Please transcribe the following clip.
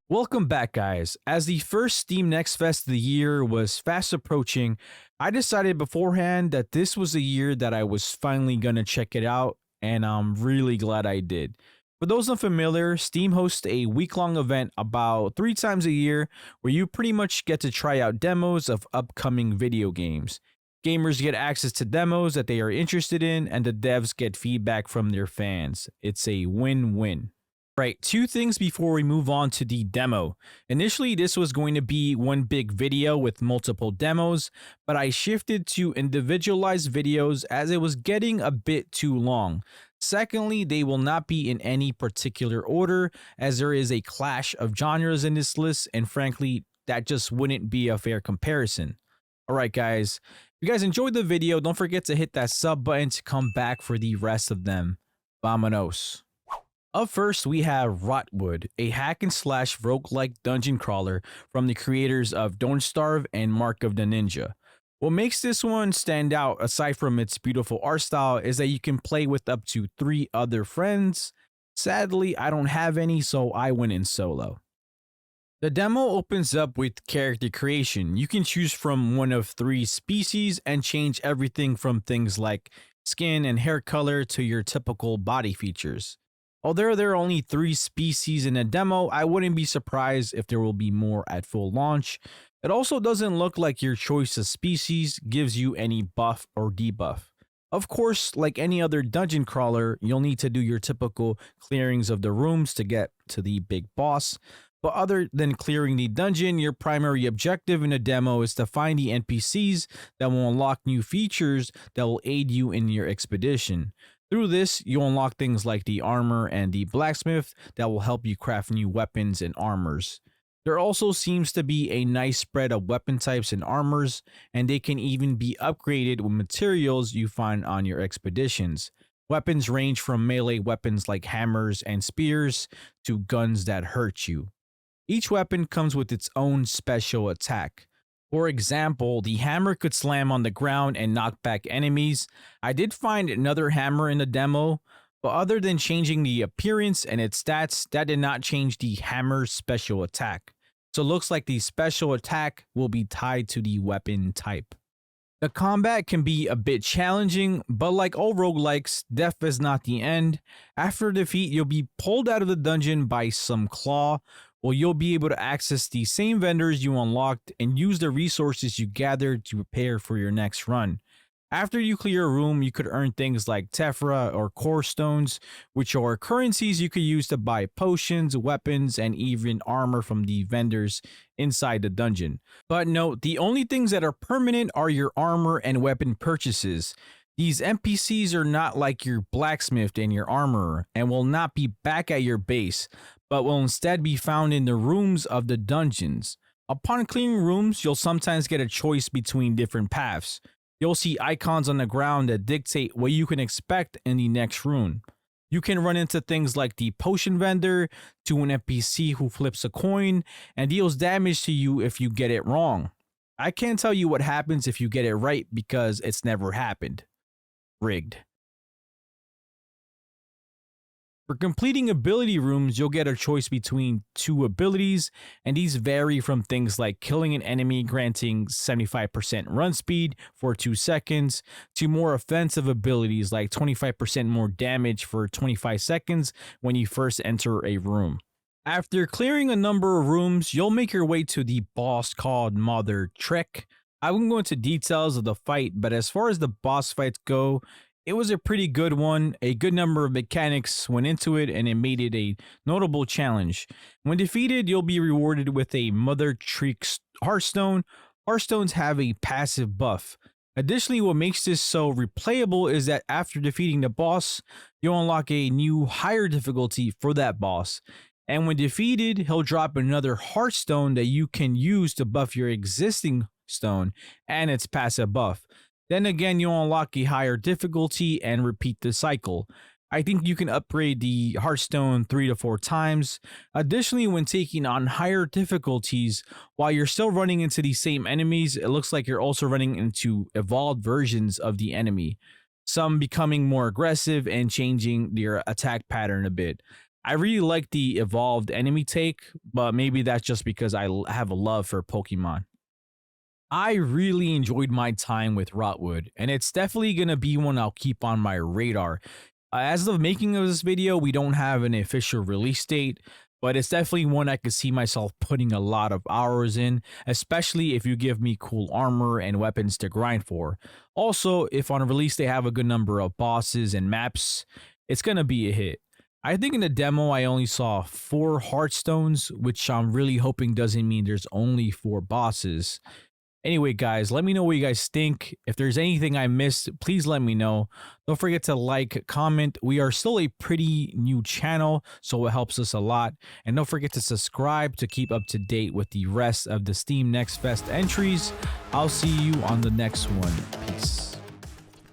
Welcome back, guys. As the first Steam Next Fest of the year was fast approaching, I decided beforehand that this was a year that I was finally gonna check it out, and I'm really glad I did. For those unfamiliar, Steam hosts a week long event about 3 times a year where you pretty much get to try out demos of upcoming video games. Gamers get access to demos that they are interested in, and the devs get feedback from their fans. It's a win win. Right, two things before we move on to the demo. Initially, this was going to be one big video with multiple demos, but I shifted to individualized videos as it was getting a bit too long. Secondly, they will not be in any particular order as there is a clash of genres in this list, and frankly, that just wouldn't be a fair comparison. Alright, guys, if you guys enjoyed the video, don't forget to hit that sub button to come back for the rest of them. Vamonos. Up first, we have Rotwood, a hack and slash roguelike dungeon crawler from the creators of Don't Starve and Mark of the Ninja. What makes this one stand out, aside from its beautiful art style, is that you can play with up to 3 other friends. Sadly, I don't have any, so I went in solo. The demo opens up with character creation. You can choose from one of 3 species and change everything from things like skin and hair color to your typical body features. Although there are only 3 species in a demo, I wouldn't be surprised if there will be more at full launch. It also doesn't look like your choice of species gives you any buff or debuff. Of course, like any other dungeon crawler, you'll need to do your typical clearings of the rooms to get to the big boss. But other than clearing the dungeon, your primary objective in a demo is to find the NPCs that will unlock new features that will aid you in your expedition. Through this, you'll unlock things like the armor and the blacksmith that will help you craft new weapons and armors. There also seems to be a nice spread of weapon types and armors, and they can even be upgraded with materials you find on your expeditions. Weapons range from melee weapons like hammers and spears to guns that hurt you. Each weapon comes with its own special attack. For example, the hammer could slam on the ground and knock back enemies. I did find another hammer in the demo, but other than changing the appearance and its stats, that did not change the hammer's special attack. So it looks like the special attack will be tied to the weapon type. The combat can be a bit challenging, but like all roguelikes, death is not the end. After defeat, you'll be pulled out of the dungeon by some claw, well, you'll be able to access the same vendors you unlocked and use the resources you gathered to prepare for your next run. After you clear a room, you could earn things like tephra or core stones, which are currencies you could use to buy potions, weapons, and even armor from the vendors inside the dungeon. But note, the only things that are permanent are your armor and weapon purchases. These NPCs are not like your blacksmith and your armorer, and will not be back at your base, but will instead be found in the rooms of the dungeons. Upon clearing rooms, you'll sometimes get a choice between different paths. You'll see icons on the ground that dictate what you can expect in the next room. You can run into things like the potion vendor, to an NPC who flips a coin and deals damage to you if you get it wrong. I can't tell you what happens if you get it right because it's never happened. Rigged. For completing ability rooms, you'll get a choice between 2 abilities, and these vary from things like killing an enemy granting 75% run speed for 2 seconds, to more offensive abilities like 25% more damage for 25 seconds when you first enter a room. After clearing a number of rooms, you'll make your way to the boss called Mother Trek. I won't go into details of the fight, but as far as the boss fights go, it was a pretty good one. A good number of mechanics went into it, and it made it a notable challenge. When defeated, you'll be rewarded with a Mother Trek Hearthstone. Hearthstones have a passive buff. Additionally, what makes this so replayable is that after defeating the boss, you'll unlock a new higher difficulty for that boss. And when defeated, he'll drop another Hearthstone that you can use to buff your existing stone and its passive buff. Then again, you'll unlock a higher difficulty and repeat the cycle. I think you can upgrade the Hearthstone 3 to 4 times. Additionally, when taking on higher difficulties, while you're still running into the same enemies, it looks like you're also running into evolved versions of the enemy, some becoming more aggressive and changing their attack pattern a bit. I really like the evolved enemy take, but maybe that's just because have a love for Pokemon. I really enjoyed my time with Rotwood, and it's definitely going to be one I'll keep on my radar. As of making of this video, we don't have an official release date, but it's definitely one I could see myself putting a lot of hours in, especially if you give me cool armor and weapons to grind for. Also, if on release they have a good number of bosses and maps, it's going to be a hit. I think in the demo I only saw 4 Heartstones, which I'm really hoping doesn't mean there's only 4 bosses. Anyway, guys, let me know what you guys think. If there's anything I missed, please let me know. Don't forget to like, comment. We are still a pretty new channel, so it helps us a lot. And don't forget to subscribe to keep up to date with the rest of the Steam Next Fest entries. I'll see you on the next one. Peace.